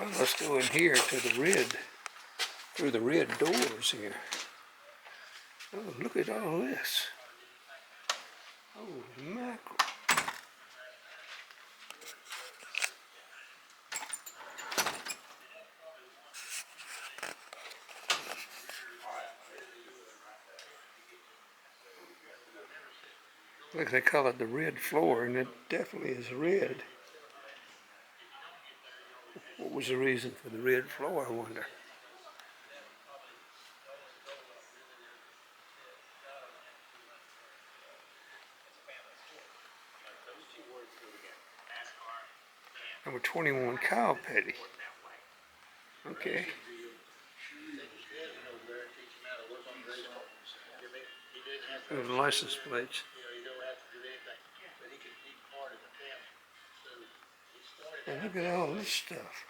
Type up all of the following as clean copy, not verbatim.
Well, let's go in here to the red, through the red doors here. Oh, look at all this. Oh, mackerel. Look, they call it the red floor, and it definitely is red. What was the reason for the red floor, I wonder? Number 21, cow patty. Okay. The license plates. And look at all this stuff.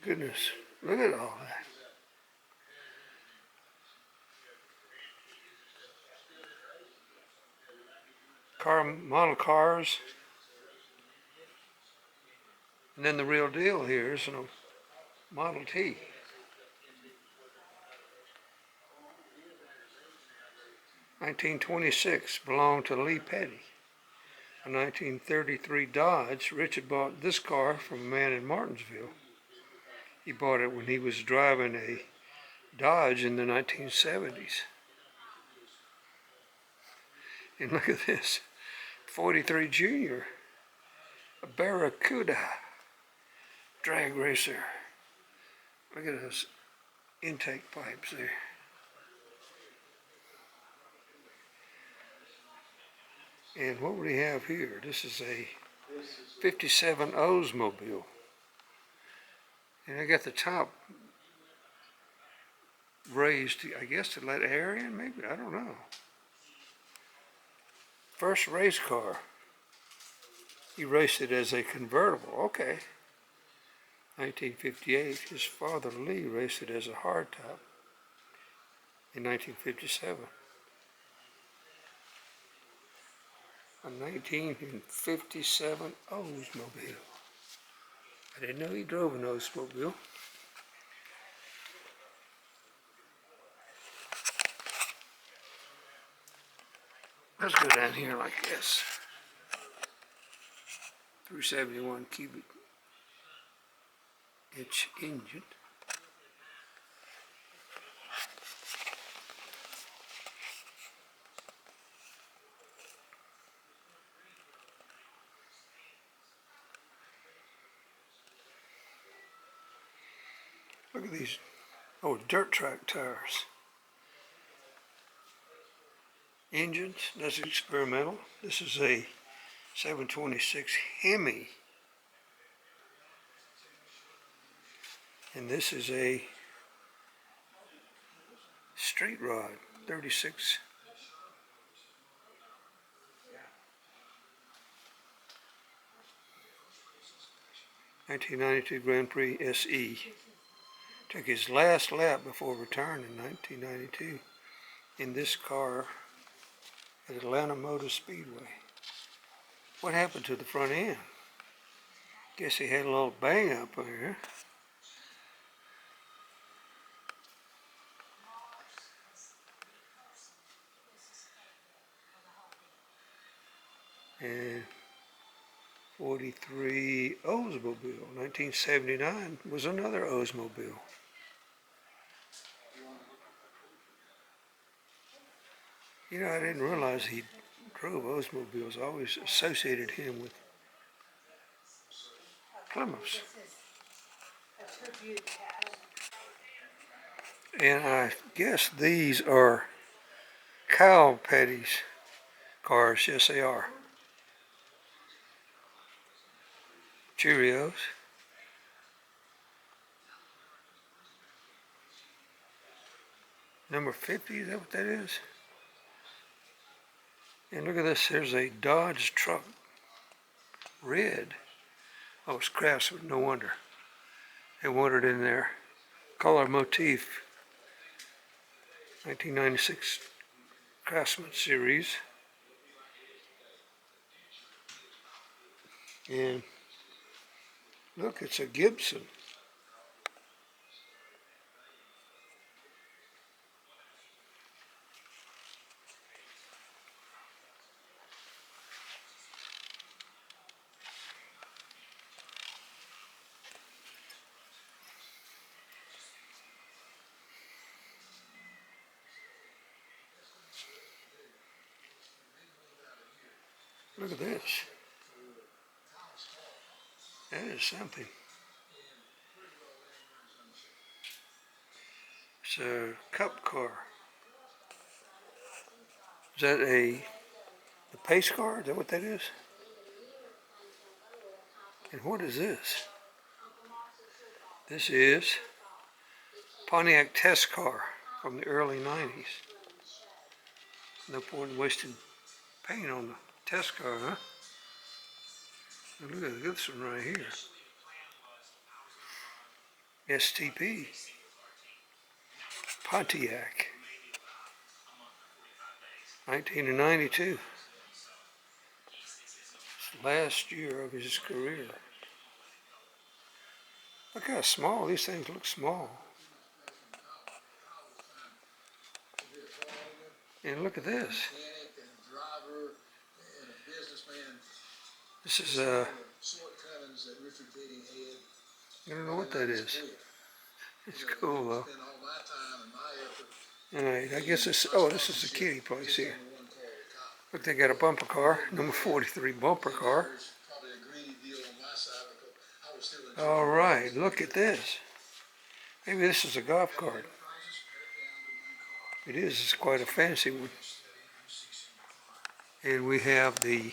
Goodness, look at all that. Model cars. And then the real deal here is a Model T. (1926) belonged to Lee Petty. A 1933 Dodge. Richard bought this car from a man in Martinsville. He bought it when he was driving a Dodge in the 1970s. And look at this, 43 Junior, a Barracuda drag racer. Look at those intake pipes there. And what would he have here? This is a 57 Oldsmobile. And I got the top raised, I guess, to let air in, maybe, I don't know. First race car. He raced it as a convertible, okay. 1958, his father Lee raced it as a hardtop in 1957. A 1957 Oldsmobile. I didn't know he drove an Oldsmobile. Let's go down here like this. 371 cubic inch engine. Look at these, oh, dirt track tires. Engines, that's experimental. This is a 726 Hemi. And this is a straight rod, 36. (1992) Grand Prix SE. Took his last lap before return in 1992 in this car at Atlanta Motor Speedway. What happened to the front end? Guess he had a little bang up there. And 43 Oldsmobile. 1979 was another Oldsmobile. You know, I didn't realize he drove Oldsmobiles. I always associated him with Plymouths. And I guess these are cow patties cars. Yes, they are. Cheerios. Number 50, is that what that is? And look at this, there's a Dodge truck. Red. Oh, it's Craftsman, no wonder. They wanted in there. Color motif. 1996 Craftsman series. And look, it's a Gibson. Look at this. That is something. It's a cup car. Is that a pace car? Is that what that is? And what is this? This is Pontiac test car from the early 90s. No point in wasting paint on the test car, huh? And look at this one right here. STP. Pontiac. 1992. It's the last year of his career. Look how small. These things look small. And look at this. This is I don't know what that is. It's cool though. Alright, I guess this is the kitty place here. Look, they got a bumper car, number 43 bumper car. Alright, look at this. Maybe this is a golf cart. It is, it's quite a fancy one. And we have the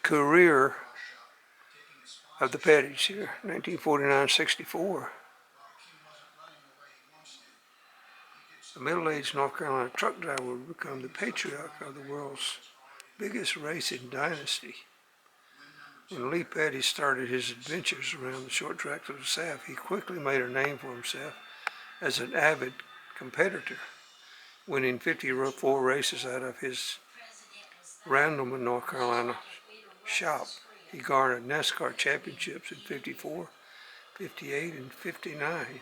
career of the Petties here, 1949-64. A middle-aged North Carolina truck driver would become the patriarch of the world's biggest racing dynasty. When Lee Petty started his adventures around the short tracks of the South, he quickly made a name for himself as an avid competitor, winning 54 races out of his Randleman, North Carolina shop. He garnered NASCAR championships in 54, 58, and 59.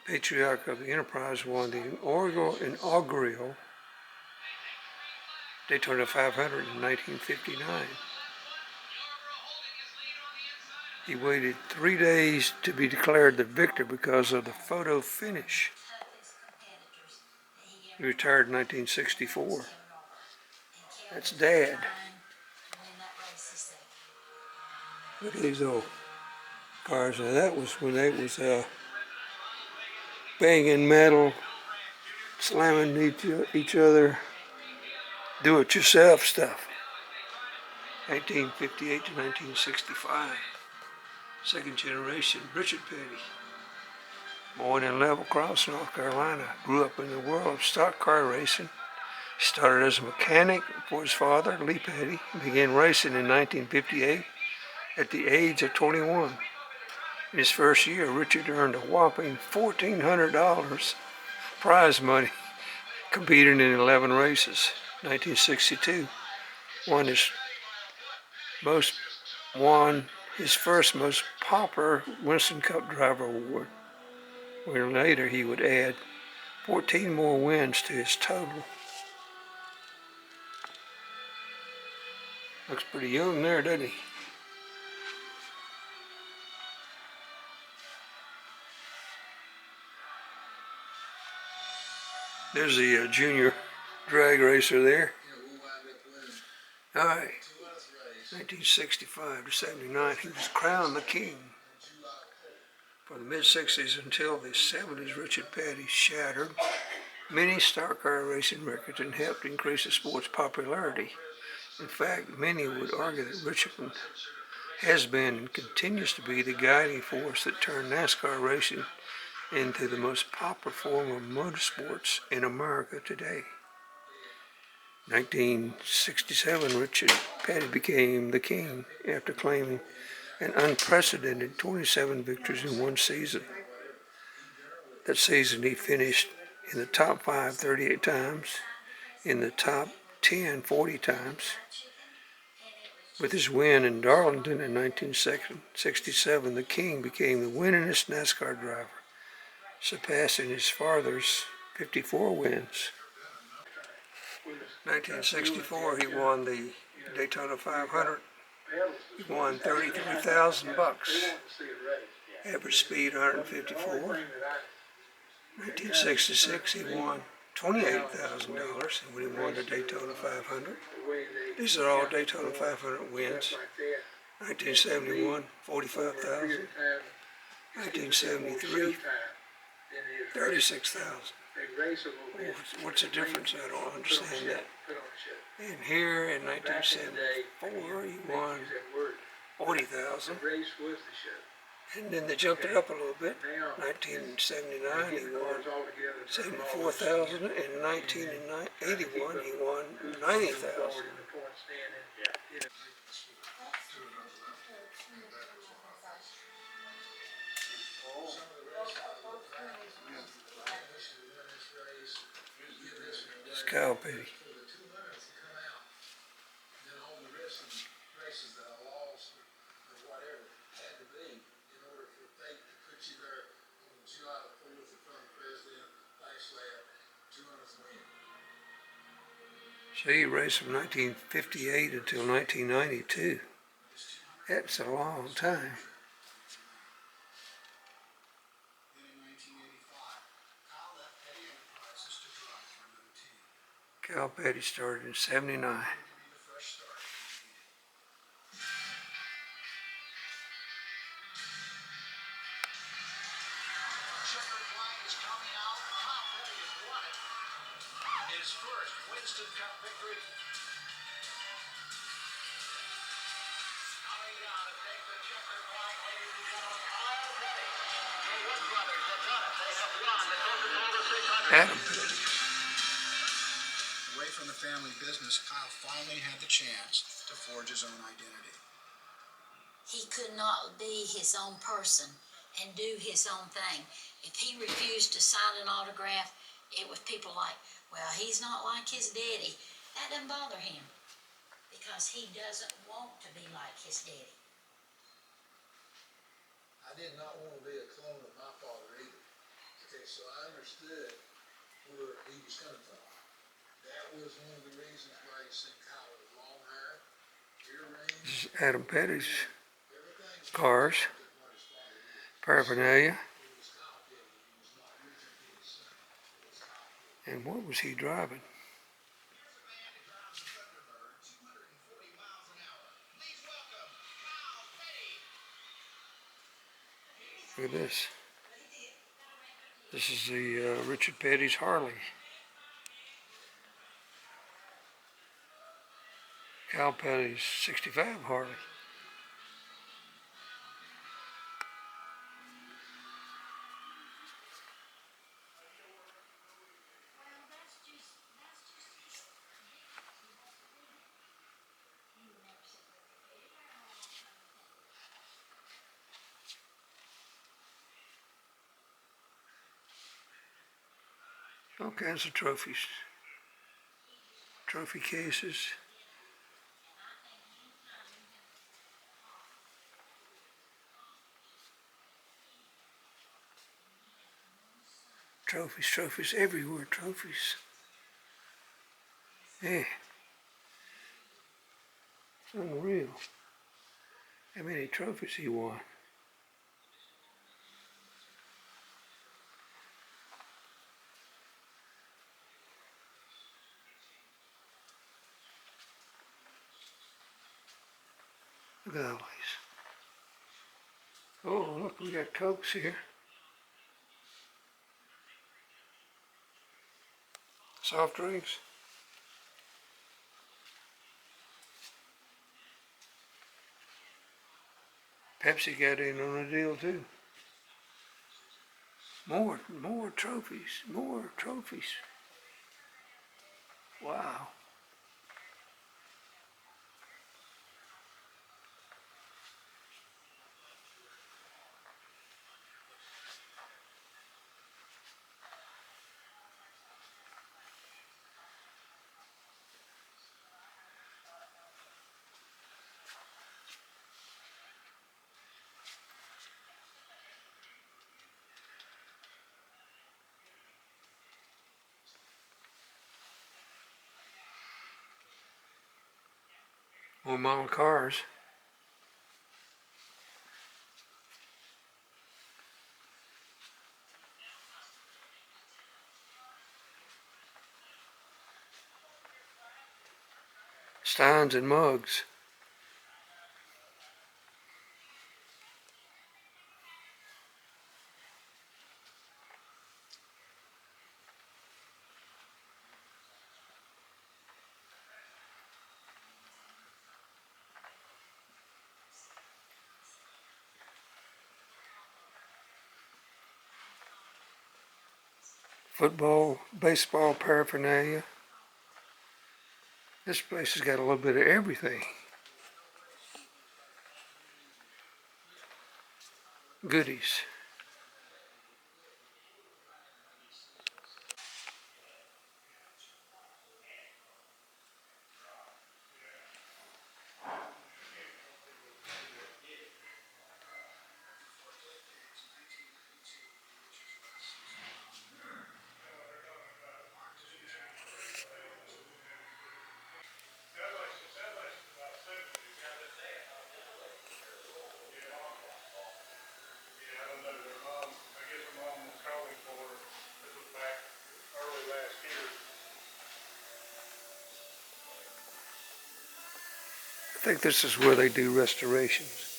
Patriarch of the Enterprise won the inaugural Daytona 500 in 1959. He waited 3 days to be declared the victor because of the photo finish. He retired in 1964. That's Dad. Look at these old cars. Now that was when they was banging metal, slamming each other, do-it-yourself stuff. 1958 to 1965. Second generation, Richard Petty. Born in Level Cross, North Carolina, grew up in the world of stock car racing. Started as a mechanic for his father, Lee Petty. Began racing in 1958 at the age of 21. In his first year, Richard earned a whopping $1,400 prize money, competing in 11 races. 1962, won his first most popular Winston Cup Driver Award, where later he would add 14 more wins to his total. Looks pretty young there, doesn't he? There's the junior drag racer there. All right, 1965 to 79, he was crowned the king. For the mid-60s until the 70s, Richard Petty shattered many stock car racing records and helped increase the sport's popularity. In fact, many would argue that Richard has been and continues to be the guiding force that turned NASCAR racing into the most popular form of motorsports in America today. 1967, Richard Petty became the king after claiming an unprecedented 27 victories in one season. That season he finished in the top 5 38 times, in the top 10 40 times, With his win in Darlington in 1967, the King became the winningest NASCAR driver, surpassing his father's 54 wins. 1964, he won the Daytona 500. He won $33,000. Average speed 154. 1966, he won $28,000 when he won the Daytona 500. These are all Daytona 500 wins. 1971, 45,000. 1973, 36,000. What's the difference? I don't understand that. And here in 1974, he won 40,000. And then they jumped it up a little bit. 1979, he won 74,000. In 1981, he won 90,000. It's Kyle Petty. So he raced from 1958 until 1992. That's a long time. Kyle Petty started in 79. His first Winston Cup victory. Coming down to take the checkered flag, ladies and gentlemen, Kyle Petty. The Wood brothers have done it. They have won the Coca-Cola 600. Adam Petty. Away from the family business, Kyle finally had the chance to forge his own identity. He could not be his own person and do his own thing. If he refused to sign an autograph, it was people like, well, he's not like his daddy. That doesn't bother him because he doesn't want to be like his daddy. I did not want to be a clone of my father either. Okay, so I understood where he was coming from. That was one of the reasons why he sent Kyle with long hair, earrings. This is Adam Petty's cars, paraphernalia. And what was he driving? Look at this. This is the Richard Petty's Harley. Kyle Petty's 65 Harley. All kinds of trophies, trophy cases. Trophies everywhere, trophies. Yeah. It's unreal how many trophies he won. Look at all these. Oh, look, we got Cokes here. Soft drinks. Pepsi got in on the deal too. More trophies, more trophies. Wow. More model cars. Steins and mugs. Football, baseball paraphernalia. This place has got a little bit of everything. Goodies. I think this is where they do restorations.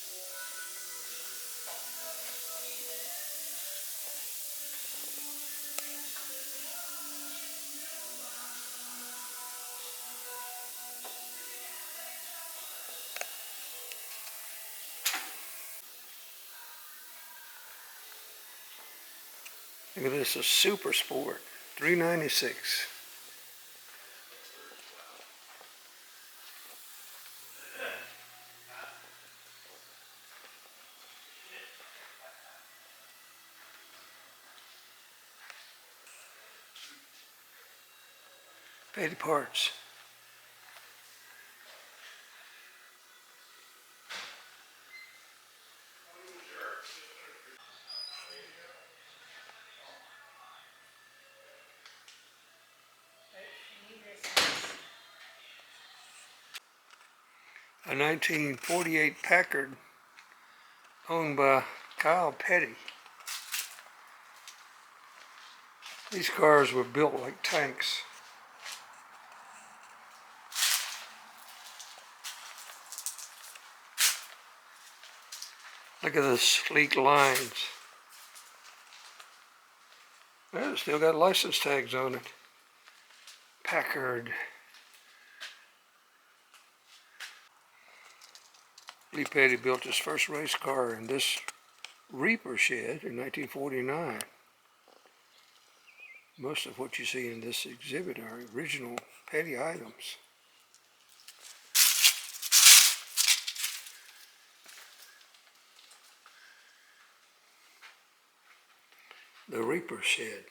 Look at this, a Super Sport, $396. Petty parts. A 1948 Packard owned by Kyle Petty. These cars were built like tanks. Look at the sleek lines. Well, it's still got license tags on it. Packard. Lee Petty built his first race car in this Reaper shed in 1949. Most of what you see in this exhibit are original Petty items. The Reaper shed.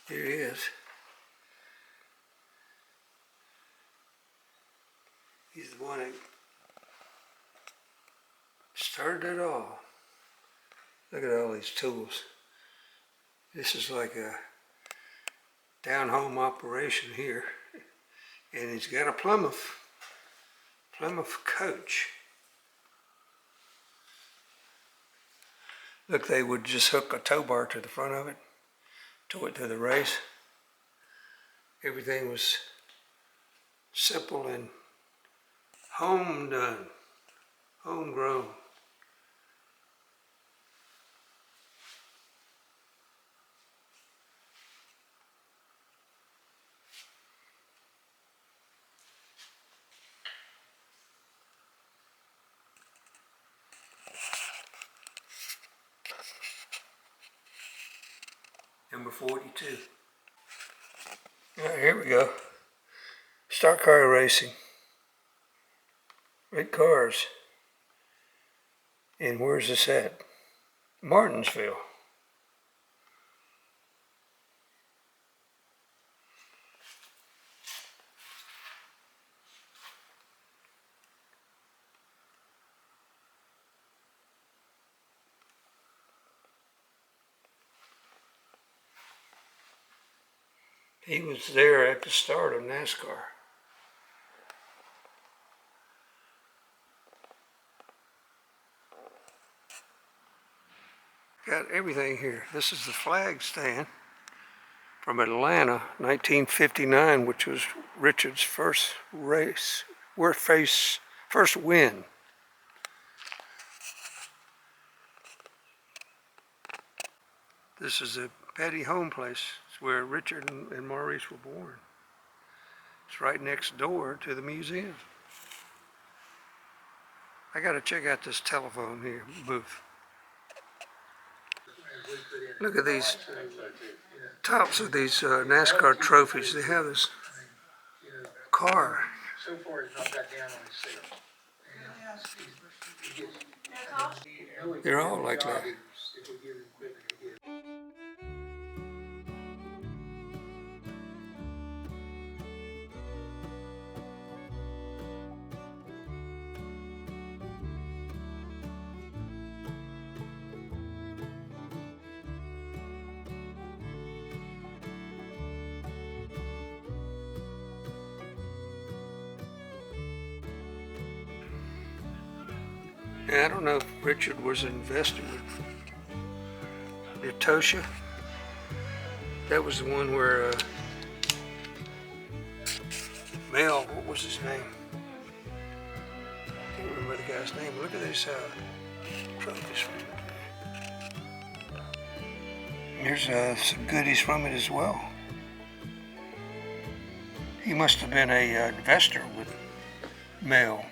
Here he is. He's the one that started it all. Look at all these tools. This is like a down-home operation here. And he's got a Plymouth coach. Look, they would just hook a tow bar to the front of it, tow it to the race. Everything was simple and home done, homegrown. Number 42. All right, here we go. Stock car racing. Great cars. And where's this at? Martinsville. He was there at the start of NASCAR. Got everything here. This is the flag stand from Atlanta, 1959, which was Richard's first first win. This is a Petty home place. It's where Richard and Maurice were born. It's right next door to the museum. I gotta check out this telephone here, booth. Look at these tops of these NASCAR trophies. They have this car. So far, he's not got down on himself. They're all like that. And I don't know if Richard was an investor with the Tosha. That was the one where Mel, what was his name? Can't remember the guy's name. Look at these trophies from it. Here's some goodies from it as well. He must have been a investor with Mel.